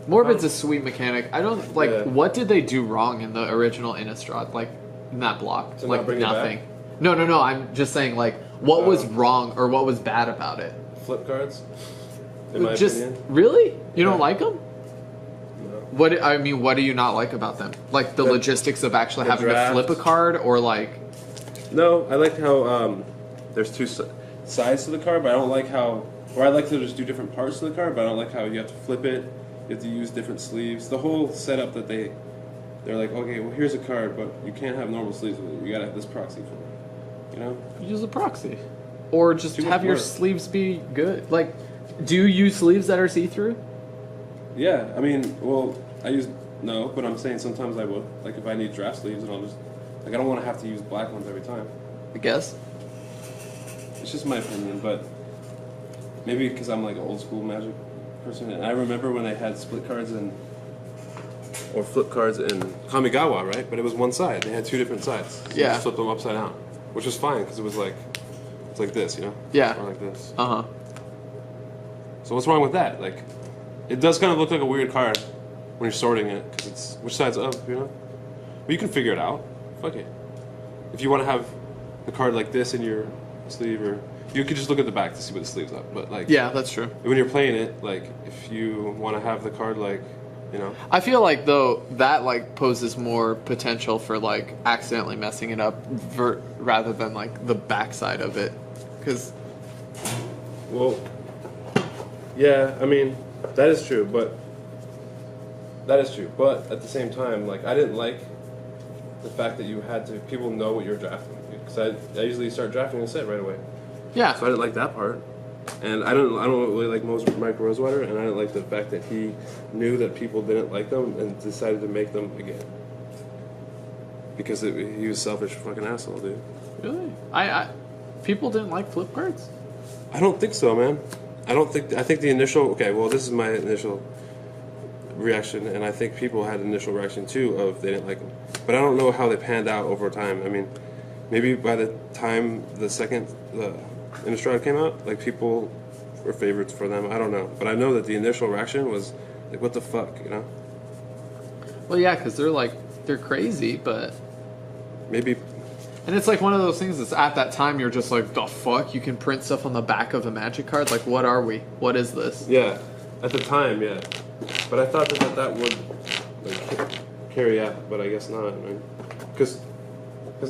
Morbid's a sweet mechanic. I don't like. Yeah. What did they do wrong in the original Innistrad? Like in that block, To like not bring it nothing. back? No. I'm just saying, like, what was wrong or what was bad about it? Flip cards, in my Just opinion. really, you don't Yeah. like them? No. What do you not like about them? Like the logistics of actually the having draft. to flip a card, or like No, I like how there's two sides to the card, but I don't like how. Or I like to just do different parts to the card, but I don't like how you have to flip it. You have to use different sleeves. The whole setup that they're like, okay, well here's a card, but you can't have normal sleeves with it. You gotta have this proxy for it. You know? use a proxy, or just Too much have your work. sleeves be good. Like, do you use sleeves that are see-through? Yeah, I mean, well, no, but I'm saying sometimes I will. Like if I need draft sleeves, and I'll just like I don't want to have to use black ones every time. I guess. It's just my opinion, but maybe because I'm like an old school Magic person, and I remember when they had split cards or flip cards in Kamigawa, right? But it was one side. They had two different sides. So you Yeah. just flipped them upside down, which was fine because it's like this, you know? Yeah. Or like this. Uh huh. So what's wrong with that? Like, it does kind of look like a weird card when you're sorting it because it's which side's up, you know? But you can figure it out. Fuck it. If you want to have the card like this in your sleeve, or you could just look at the back to see what the sleeve's up. But like, Yeah, that's true. when you're playing it, like if you want to have the card like, you know, I feel like though that like poses more potential for like accidentally messing it up rather than like the backside of it, because well, yeah, I mean that is true, but at the same time, like I didn't like the fact that you had to people know what you're drafting, because I usually start drafting a set right away. yeah, So I didn't like that part, and I don't really like Mike Rosewater, and I didn't like the fact that he knew that people didn't like them and decided to make them again because he was selfish fucking asshole, dude. really, I people didn't like flip cards. I don't think so, man. I think the initial this is my initial reaction, and I think people had an initial reaction too of they didn't like them, but I don't know how they panned out over time. I mean, maybe by the time the Innistrad came out, like people were favorites for them. I don't know, but I know that the initial reaction was like, "What the fuck," you know? Well, yeah, because they're crazy, but Maybe, and it's like one of those things that's at that time you're just like, the fuck, you can print stuff on the back of a Magic card. Like, what are we? What is this? yeah, at the time, yeah. But I thought that would like, carry out, but I guess not. I mean, because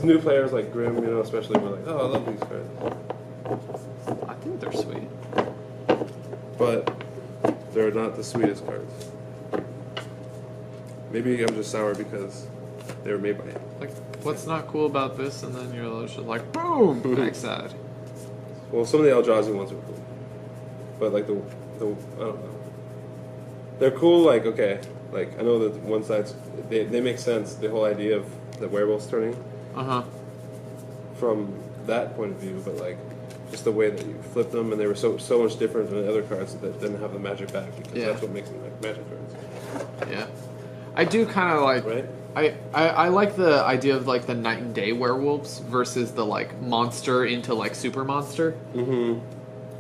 new players like Grimm, you know, especially were like, "Oh, I love these cards," I think they're sweet. but they're not the sweetest cards. Maybe I'm just sour because they were made by him. Like, what's not cool about this? And then you're just like, boom, backside. Well, some of the Eldrazi ones are cool, but like the I don't know. They're cool. Like okay, like I know that one side's they make sense. The whole idea of the werewolves turning Uh huh. from that point of view, but like just the way that you flip them, and they were so much different than the other cards that didn't have the magic back, because Yeah. that's what makes them like magic cards, Yeah. I do kind of like. right? I like the idea of like the night and day werewolves versus the like monster into like super monster. Mm-hmm.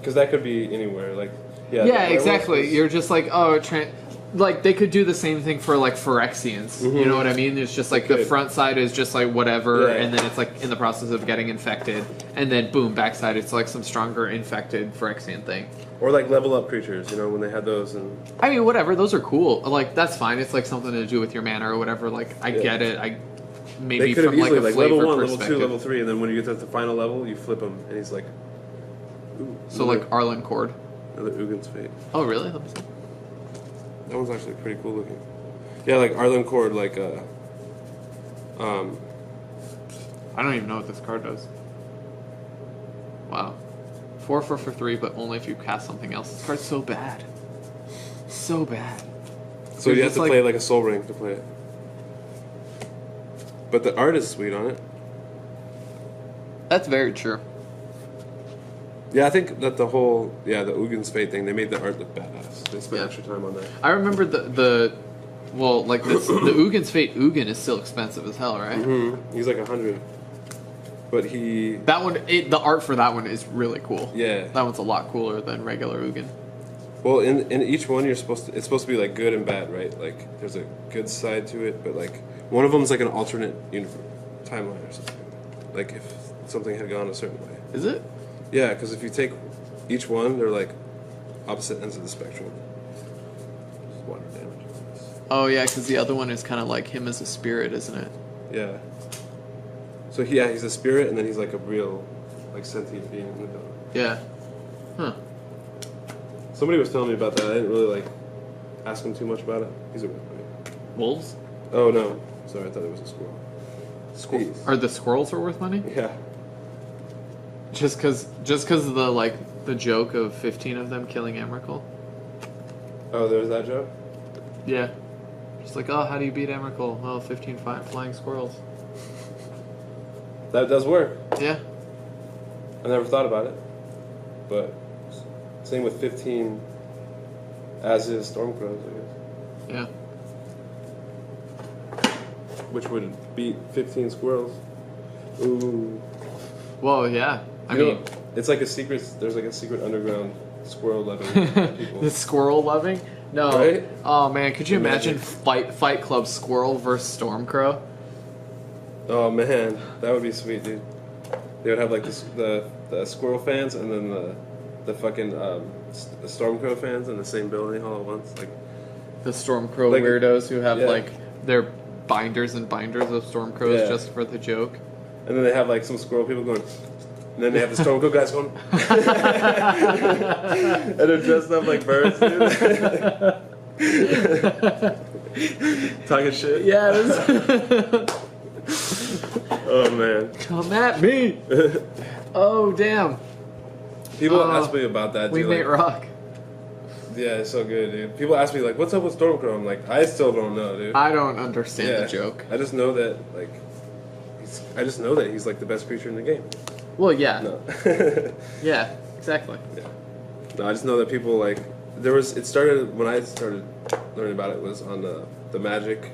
Because that could be anywhere. Like Yeah, the werewolf exactly. is- You're just like, oh, like they could do the same thing for like Phyrexians. You know what I mean? It's just like the could. front side is just like whatever, Yeah. and then it's like in the process of getting infected, and then boom, backside it's like some stronger infected Phyrexian thing. or like level up creatures. You know when they had those and I mean, whatever. Those are cool. Like that's fine. It's like something to do with your mana or whatever. Like I Yeah. get it. they Maybe could have from like easily a like flavor level 1, level perspective. 2, level 3, and then when you get to the final level, you flip him, and he's like, ooh, So like Arlen Cord. another Ugin's Fate. Oh really? Let me see. That one's actually pretty cool looking. Yeah, like Arlen Cord, like I don't even know what this card does. Wow. 4 for 3, but only if you cast something else. This card's so bad. So bad. so you It's have to like- play like a Soul Ring to play it. But the art is sweet on it. That's very true. Yeah, I think that the Ugin's Fate thing, they made the art look badass. They spent Yeah. extra time on that. I remember the Ugin's Fate Ugin is still expensive as hell, right? Mm-hmm. He's like 100. But he... That one, the art for that one is really cool. Yeah. That one's a lot cooler than regular Ugin. Well, in each one, it's supposed to be like good and bad, right? Like there's a good side to it, but like one of them is like an alternate timeline or something. Like if something had gone a certain way. Is it? Yeah, because if you take each one, they're like opposite ends of the spectrum. Water damage. Oh yeah, because the other one is kind of like him as a spirit, isn't it? Yeah. So he's a spirit, and then he's like a real, like sentient being in the middle. Yeah. Huh. Somebody was telling me about that. I didn't really like ask him too much about it. He's a Wolves? Oh no, sorry, I thought it was a squirrel. Are the squirrels are worth money? Yeah. Just because of the joke of 15 of them killing Emrakul? Oh, there's that joke? Yeah. Just like, oh, how do you beat Emrakul? Oh, 15 flying squirrels. That does work. Yeah. I never thought about it. But same with 15 as is Stormcrows, I guess. Yeah. Which would beat 15 squirrels. Ooh. Well, yeah. I You mean, know, it's like there's like a secret underground squirrel loving people. the squirrel loving? No. Right? Oh man, could you imagine Imagine. Fight Club Squirrel versus Stormcrow? Oh man, that would be sweet, dude. They would have like the squirrel fans and then the fucking the Stormcrow fans in the same building all at once. Like The Stormcrow Like- weirdos who have yeah. like their binders and binders of Stormcrows Yeah. just for the joke. and then they have like some squirrel people going, and then they have the Stormcrow guys going, and they're dressed up like birds, dude. Talking shit. Yes. Oh man. Come at me. Oh damn. People ask me about that. We dude, made like, rock. Yeah, it's so good, dude. People ask me like, "What's up with Stormcrow?" I'm like, I still don't know, dude. I don't understand the joke. I just know that like, he's like the best creature in the game. Well, yeah. No. Yeah, exactly. Yeah. No, I just know that people like it started when I started learning about it was on the Magic.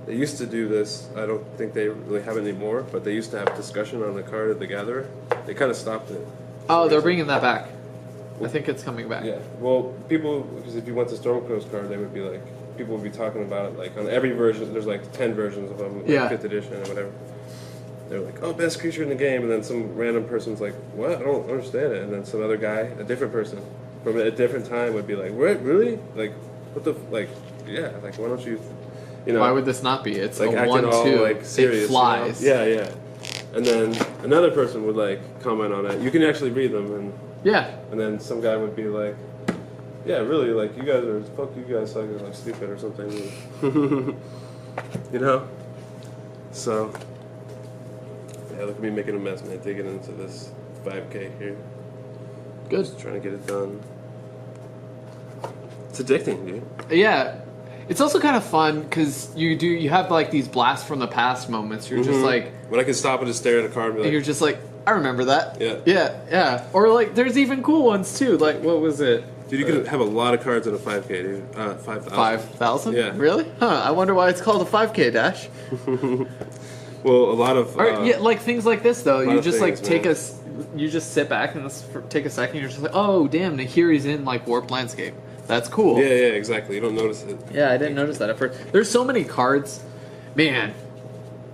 They used to do this. I don't think they really have it anymore, but they used to have discussion on the card of the Gatherer. They kind of stopped it. Oh, they're bringing that back. I think it's coming back. Yeah. Well, because if you went to Stormcrow's card, they would be like, people would be talking about it like on every version. There's like 10 versions of them, like Yeah. 5th edition or whatever. They're like, oh, best creature in the game, and then some random person's like, what? I don't understand it. And then some other guy, a different person from a different time would be like, what? Really? Like, what the yeah, like why don't you know? Why would this not be? It's like a acting 1-2. all like serious? It flies. You know? Yeah, yeah. And then another person would like comment on it. You can actually read them, and Yeah. then some guy would be like, yeah, really, like you guys are fuck you guys like you're like stupid or something. You know? So yeah, look at me making a mess, man, digging into this 5K here. Good. Just trying to get it done. It's addicting, dude. Yeah. It's also kind of fun because you have like these blast from the past moments. You're just like, When I can stop and just stare at a card and be and you're like, just like, I remember that. Yeah. Yeah, yeah. Or like, there's even cool ones too. Like, what was it? dude, you could have a lot of cards in a 5K, dude. 5,000. 5,000? Yeah. Really? Huh. I wonder why it's called a 5K dash. Well, a lot of. Or yeah, like things like this though. lot You of just like things, you just sit back and take a second. You're just like, oh damn, Nahiri's in like Warped Landscape. That's cool. Yeah, yeah, exactly. You don't notice it. Yeah, I didn't notice that at first. There's so many cards, man.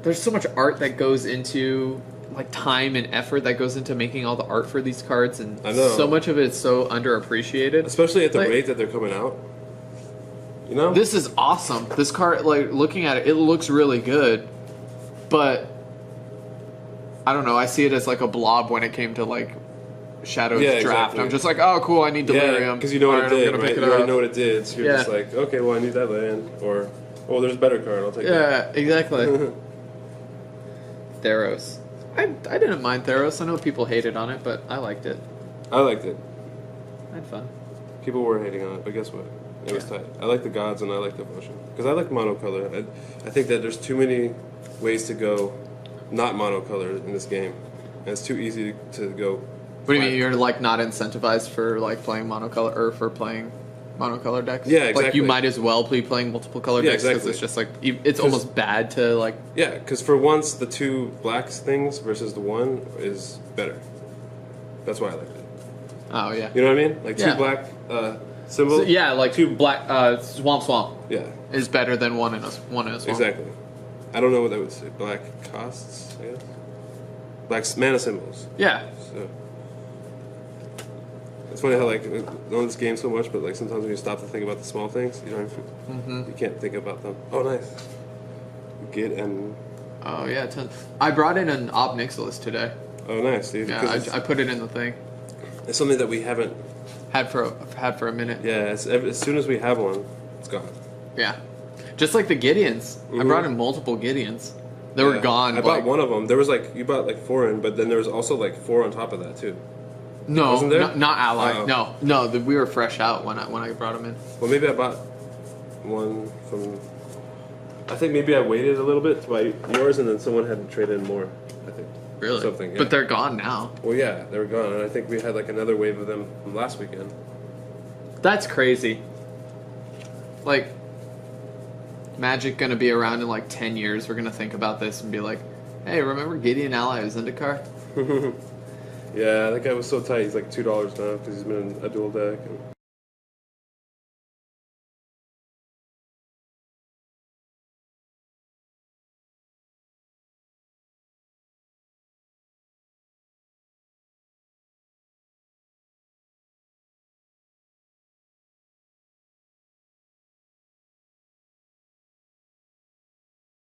There's so much art that goes into like time and effort that goes into making all the art for these cards, and I know. so much of it is so underappreciated. Especially at the Like- rate that they're coming out. You know? This is awesome. This card, like looking at it, it looks really good, but I don't know. I see it as like a blob when it came to like Shadow's Yeah, draft. exactly. I'm just like, oh cool, I need Delirium. because you know what Alright, it I'm did, gonna right? pick You it already up. know what it did, so you're Yeah. just like, okay, well, I need that land. Or, oh, there's a better card, I'll take that. Yeah, exactly. Theros. I didn't mind Theros. I know people hated on it, but I liked it. I liked it. I had fun. People were hating on it, but guess what? It was tight. I like the gods and I like devotion. Because I like monocolor. I think that there's too many ways to go not monocolor in this game. And it's too easy to go. What do you mean? You're like not incentivized for like playing monocolor or for playing monocolor decks? Yeah, Like exactly. you might as well be playing multiple color Yeah, decks because exactly. it's just like it's almost bad to like. Yeah, because for once, the 2 blacks things versus the 1 is better. That's why I liked it. Oh yeah. You know what I mean? Like 2 Yeah. black symbol. So, yeah, like two. black swamp Yeah, is better than one in a swamp. exactly. I don't know what that would say. Black costs, I guess. Black mana symbols. Yeah. So it's funny how like I know this game so much, but like sometimes when you stop to think about the small things, you don't. You can't think about them. Oh, nice. Get and. Oh yeah, 10. I brought in an Ob Nixilis today. Oh, nice, dude. Yeah, I put it in the thing. It's something that we haven't had for a minute. Yeah, as soon as we have one, it's gone. Yeah, just like the Gideons. I brought in multiple Gideons. They were gone. I bought one of them. There was like you bought like 4 in, but then there was also like 4 on top of that too. No, wasn't there? not ally. Oh. No, we were fresh out when I brought them in. Well, maybe I bought one from. I think maybe I waited a little bit to buy yours, and then someone had to trade in more. I think. Really? Something. Yeah. But they're gone now. Well, yeah, they were gone, and I think we had like another wave of them from last weekend. That's crazy. Like, Magic gonna be around in like 10 years. We're gonna think about this and be like, hey, remember Gideon Ally of Zendikar? Yeah, that guy was so tight. He's like $2 now because he's been in a dual deck.